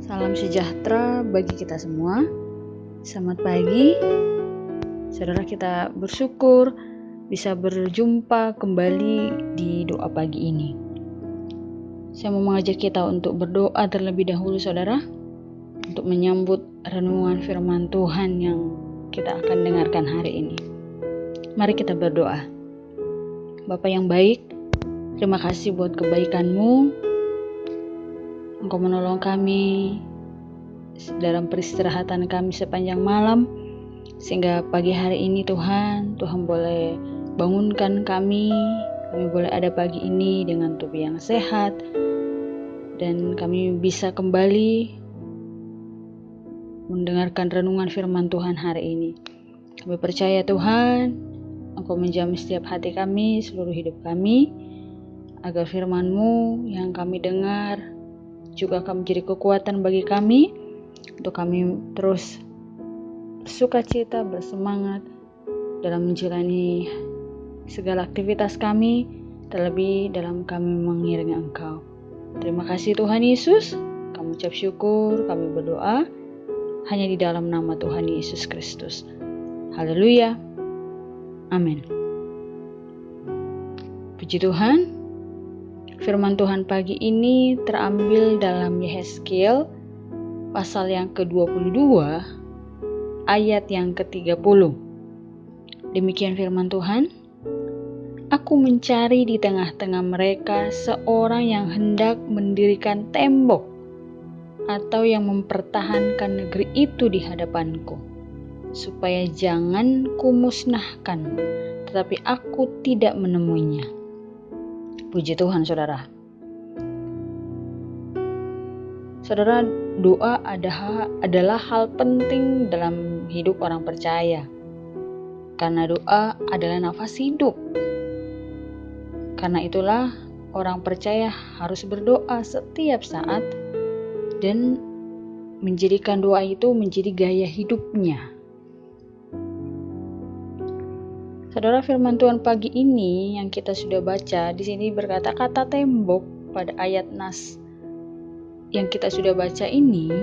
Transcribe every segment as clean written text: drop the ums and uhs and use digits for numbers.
Salam sejahtera bagi kita semua. Selamat pagi. Saudara, kita bersyukur bisa berjumpa kembali di doa pagi ini. Saya mau mengajak kita untuk berdoa terlebih dahulu, saudara, untuk menyambut renungan firman Tuhan yang kita akan dengarkan hari ini. Mari kita berdoa. Bapa yang baik, terima kasih buat kebaikan-Mu. Engkau menolong kami dalam peristirahatan kami sepanjang malam, sehingga pagi hari ini Tuhan boleh bangunkan kami boleh ada pagi ini dengan tubuh yang sehat, dan kami bisa kembali mendengarkan renungan firman Tuhan hari ini. Kami percaya Tuhan, Engkau menjamin setiap hati kami, seluruh hidup kami, agar firman-Mu yang kami dengar juga akan menjadi kekuatan bagi kami, untuk kami terus bersukacita, bersemangat dalam menjalani segala aktivitas kami, terlebih dalam kami mengiringi Engkau. Terima kasih Tuhan Yesus, kami ucap syukur, kami berdoa hanya di dalam nama Tuhan Yesus Kristus. Haleluya, amin. Puji Tuhan. Firman Tuhan pagi ini terambil dalam Yehezkiel pasal yang ke-22 ayat yang ke-30. Demikian firman Tuhan. Aku mencari di tengah-tengah mereka seorang yang hendak mendirikan tembok atau yang mempertahankan negeri itu di hadapanku, supaya jangan kumusnahkan, tetapi aku tidak menemuinya. Puji Tuhan, saudara. Saudara, doa adalah hal penting dalam hidup orang percaya. Karena doa adalah nafas hidup. Karena itulah orang percaya harus berdoa setiap saat dan menjadikan doa itu menjadi gaya hidupnya. Saudara, firman Tuhan pagi ini yang kita sudah baca di sini berkata kata tembok pada ayat nas yang kita sudah baca ini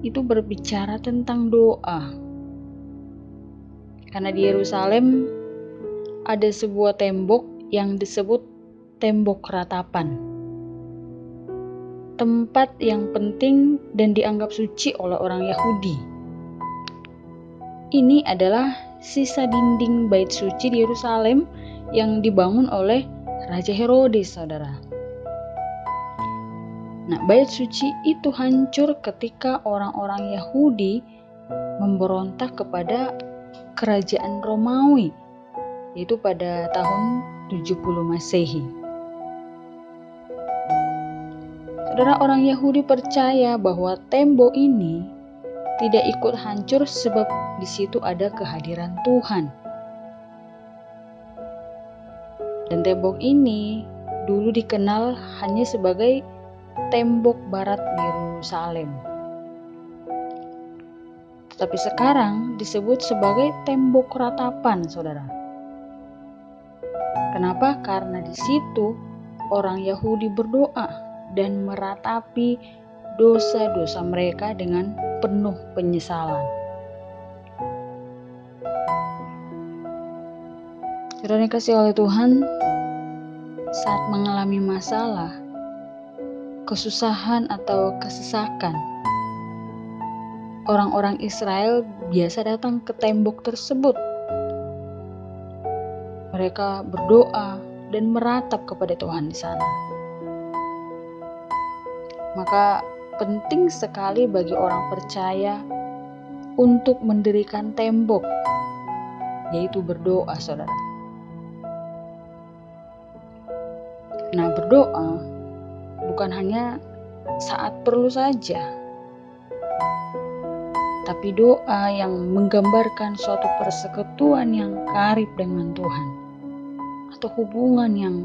itu berbicara tentang doa. Karena di Yerusalem ada sebuah tembok yang disebut tembok ratapan. Tempat yang penting dan dianggap suci oleh orang Yahudi. Ini adalah sisa dinding bait suci di Yerusalem yang dibangun oleh Raja Herodes, saudara. Nah, bait suci itu hancur ketika orang-orang Yahudi memberontak kepada kerajaan Romawi, yaitu pada tahun 70 Masehi. Saudara, orang Yahudi percaya bahwa tembok ini tidak ikut hancur sebab di situ ada kehadiran Tuhan. Dan tembok ini dulu dikenal hanya sebagai tembok barat Yerusalem. Tetapi sekarang disebut sebagai tembok ratapan, saudara. Kenapa? Karena di situ orang Yahudi berdoa dan meratapi dosa-dosa mereka dengan penuh penyesalan. Saudara yang kasih oleh Tuhan, saat mengalami masalah, kesusahan atau kesesakan, orang-orang Israel biasa datang ke tembok tersebut. Mereka berdoa dan meratap kepada Tuhan di sana. Maka penting sekali bagi orang percaya untuk mendirikan tembok, yaitu berdoa, saudara. Nah, berdoa bukan hanya saat perlu saja, tapi doa yang menggambarkan suatu persekutuan yang karib dengan Tuhan, atau hubungan yang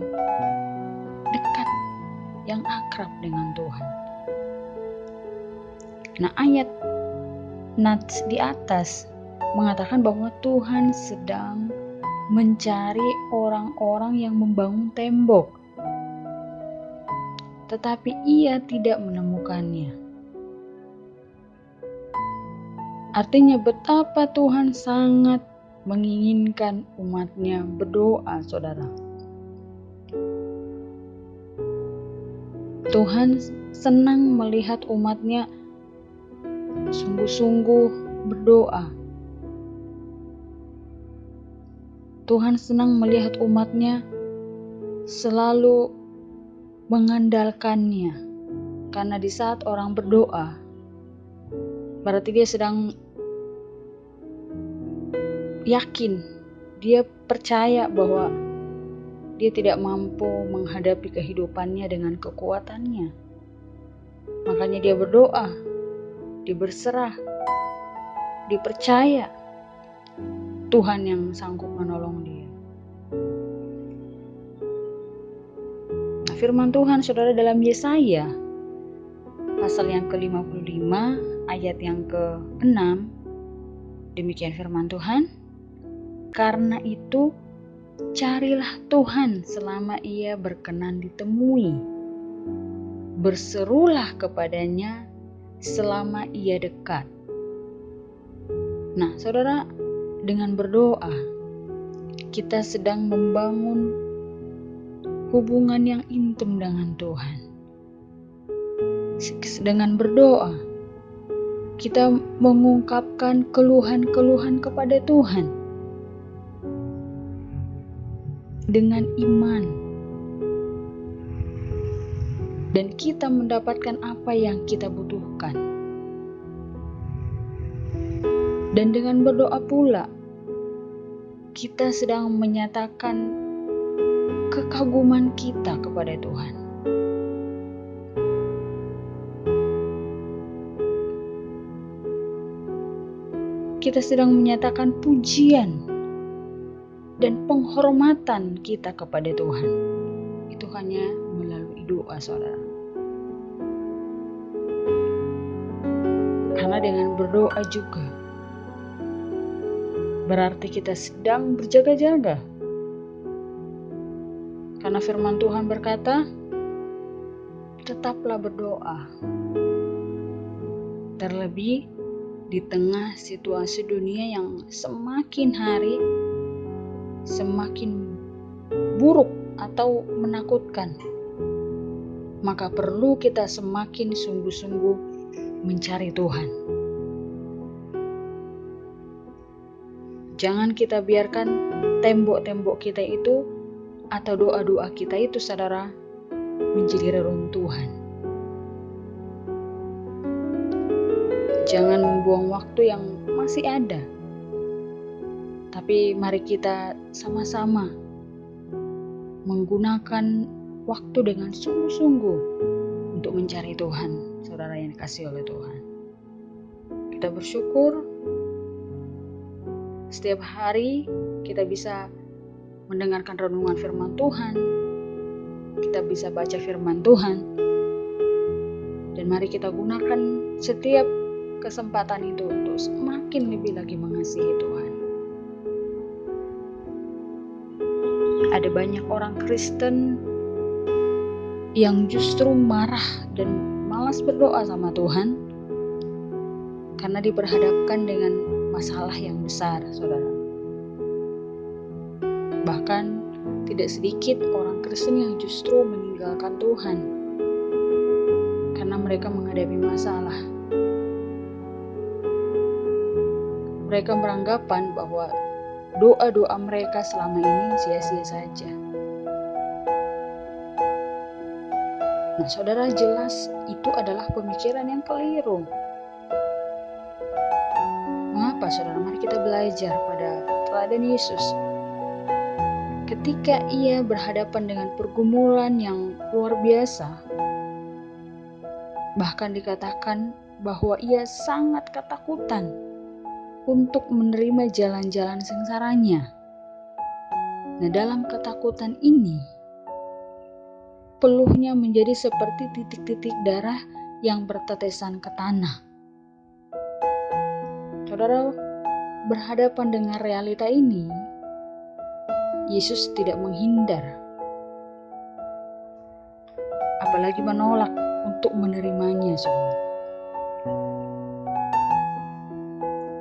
dekat, yang akrab dengan Tuhan. Nah, ayat nats di atas mengatakan bahwa Tuhan sedang mencari orang-orang yang membangun tembok, tetapi ia tidak menemukannya. Artinya betapa Tuhan sangat menginginkan umatnya berdoa, saudara. Tuhan senang melihat umatnya sungguh-sungguh berdoa. Tuhan senang melihat umatnya selalu mengandalkannya. Karena di saat orang berdoa, berarti dia sedang yakin, dia percaya bahwa dia tidak mampu menghadapi kehidupannya dengan kekuatannya. Makanya dia berdoa, dia berserah, dia percaya Tuhan yang sanggup menolong dia. Nah, firman Tuhan, saudara, dalam Yesaya pasal yang ke-55 ayat yang ke-6, demikian firman Tuhan, karena itu carilah Tuhan selama ia berkenan ditemui, berserulah kepadanya selama ia dekat. Nah, saudara, dengan berdoa kita sedang membangun hubungan yang intim dengan Tuhan. Dengan berdoa kita mengungkapkan keluhan-keluhan kepada Tuhan dengan iman, dan kita mendapatkan apa yang kita butuhkan. Dan dengan berdoa pula kita sedang menyatakan kekaguman kita kepada Tuhan. Kita sedang menyatakan pujian dan penghormatan kita kepada Tuhan. Itu hanya melalui doa, saudara. Karena dengan berdoa juga berarti kita sedang berjaga-jaga. Karena firman Tuhan berkata, tetaplah berdoa. Terlebih di tengah situasi dunia yang semakin hari semakin buruk atau menakutkan, maka perlu kita semakin sungguh-sungguh mencari Tuhan. Jangan kita biarkan tembok-tembok kita itu atau doa-doa kita itu, saudara, menjadi reruntuhan. Jangan membuang waktu yang masih ada. Tapi mari kita sama-sama menggunakan waktu dengan sungguh-sungguh untuk mencari Tuhan, saudara yang dikasihi oleh Tuhan. Kita bersyukur setiap hari kita bisa mendengarkan renungan firman Tuhan, kita bisa baca firman Tuhan, dan mari kita gunakan setiap kesempatan itu untuk semakin lebih lagi mengasihi Tuhan. Ada banyak orang Kristen yang justru marah dan malas berdoa sama Tuhan karena diperhadapkan dengan masalah yang besar, saudara. Bahkan tidak sedikit orang Kristen yang justru meninggalkan Tuhan karena mereka menghadapi masalah. Mereka beranggapan bahwa doa-doa mereka selama ini sia-sia saja. Nah, saudara, jelas itu adalah pemikiran yang keliru. Mengapa, saudara? Mari kita belajar pada teladan Yesus. Ketika ia berhadapan dengan pergumulan yang luar biasa, bahkan dikatakan bahwa ia sangat ketakutan untuk menerima jalan-jalan sengsaranya. Nah, dalam ketakutan ini, peluhnya menjadi seperti titik-titik darah yang bertetesan ke tanah. Saudara, berhadapan dengan realita ini, Yesus tidak menghindar, apalagi menolak untuk menerimanya, saudara.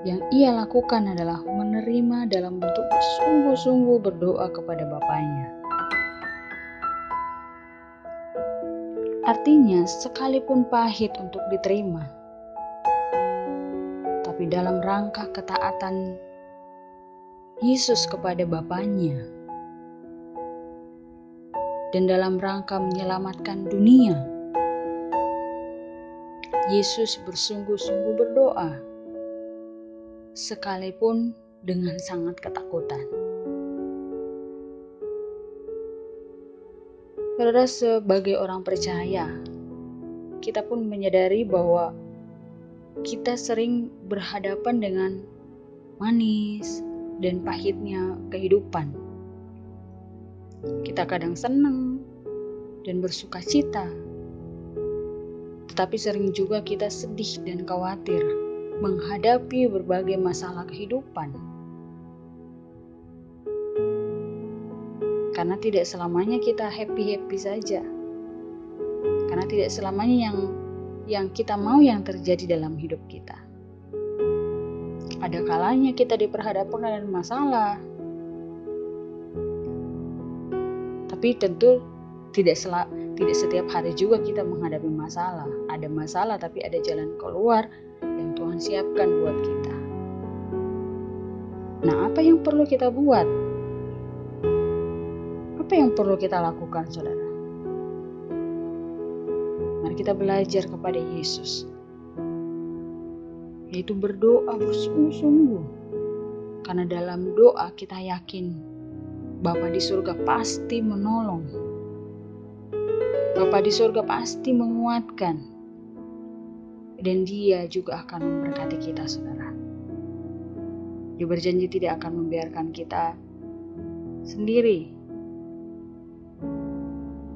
Yang ia lakukan adalah menerima dalam bentuk bersungguh-sungguh berdoa kepada Bapaknya. Artinya, sekalipun pahit untuk diterima, tapi dalam rangka ketaatan Yesus kepada Bapaknya dan dalam rangka menyelamatkan dunia, Yesus bersungguh-sungguh berdoa, sekalipun dengan sangat ketakutan. Saudara, sebagai orang percaya, kita pun menyadari bahwa kita sering berhadapan dengan manis dan pahitnya kehidupan. Kita kadang senang dan bersuka cita, tetapi sering juga kita sedih dan khawatir menghadapi berbagai masalah kehidupan. Karena tidak selamanya kita happy-happy saja. Karena tidak selamanya yang kita mau yang terjadi dalam hidup kita. Ada kalanya kita diperhadapkan dengan masalah. Tapi tentu tidak setiap hari juga kita menghadapi masalah. Ada masalah tapi ada jalan keluar yang Tuhan siapkan buat kita. Nah, apa yang perlu kita buat? Apa yang perlu kita lakukan, saudara? Mari kita belajar kepada Yesus, yaitu berdoa bersungguh-sungguh. Karena dalam doa kita yakin Bapa di surga pasti menolong. Bapa di surga pasti menguatkan. Dan Dia juga akan memberkati kita, saudara. Dia berjanji tidak akan membiarkan kita sendiri.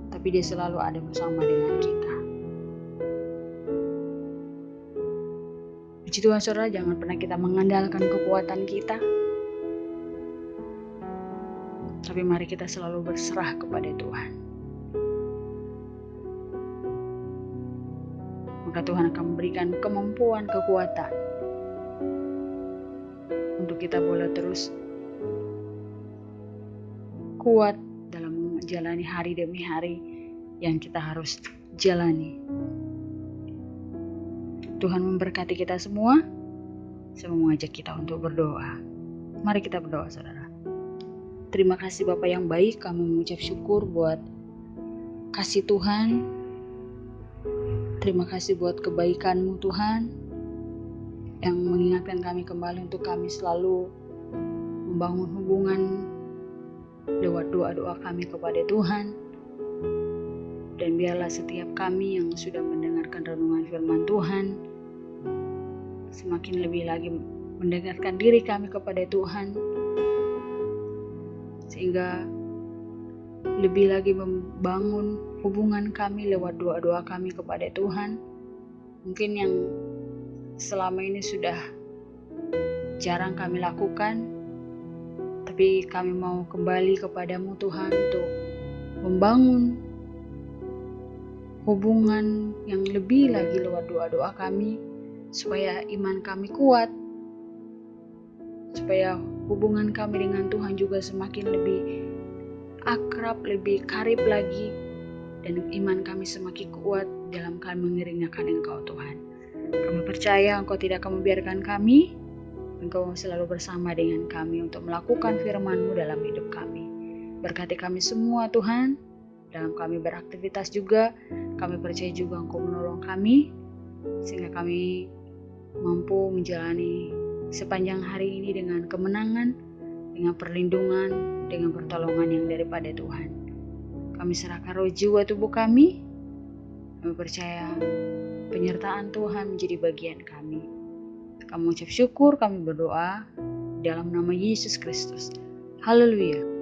Tapi Dia selalu ada bersama dengan kita. Puji Tuhan, saudara, jangan pernah kita mengandalkan kekuatan kita. Tapi mari kita selalu berserah kepada Tuhan. Maka Tuhan akan memberikan kemampuan, kekuatan untuk kita boleh terus kuat dalam menjalani hari demi hari yang kita harus jalani. Tuhan memberkati kita semua. Saya mau mengajak kita untuk berdoa. Mari kita berdoa, saudara. Terima kasih Bapa yang baik, kami mengucap syukur buat kasih Tuhan. Terima kasih buat kebaikan-Mu Tuhan, yang mengingatkan kami kembali untuk kami selalu membangun hubungan lewat doa-doa kami kepada Tuhan. Dan biarlah setiap kami yang sudah mendengarkan renungan firman Tuhan, semakin lebih lagi mendekatkan diri kami kepada Tuhan, sehingga lebih lagi membangun hubungan kami lewat doa-doa kami kepada Tuhan. Mungkin yang selama ini sudah jarang kami lakukan, tapi kami mau kembali kepadamu Tuhan untuk membangun hubungan yang lebih lagi lewat doa-doa kami, supaya iman kami kuat, supaya hubungan kami dengan Tuhan juga semakin lebih akrab, lebih karib lagi, dan iman kami semakin kuat dalam kami mengiringkan Engkau Tuhan. Kami percaya Engkau tidak akan membiarkan kami, Engkau selalu bersama dengan kami untuk melakukan firman-Mu dalam hidup kami. Berkati kami semua Tuhan, dalam kami beraktivitas juga, kami percaya juga Engkau menolong kami, sehingga kami mampu menjalani sepanjang hari ini dengan kemenangan, dengan perlindungan, dengan pertolongan yang daripada Tuhan. Kami serahkan roh jiwa tubuh kami percaya penyertaan Tuhan menjadi bagian kami. Kami ucap syukur, kami berdoa dalam nama Yesus Kristus. Haleluya.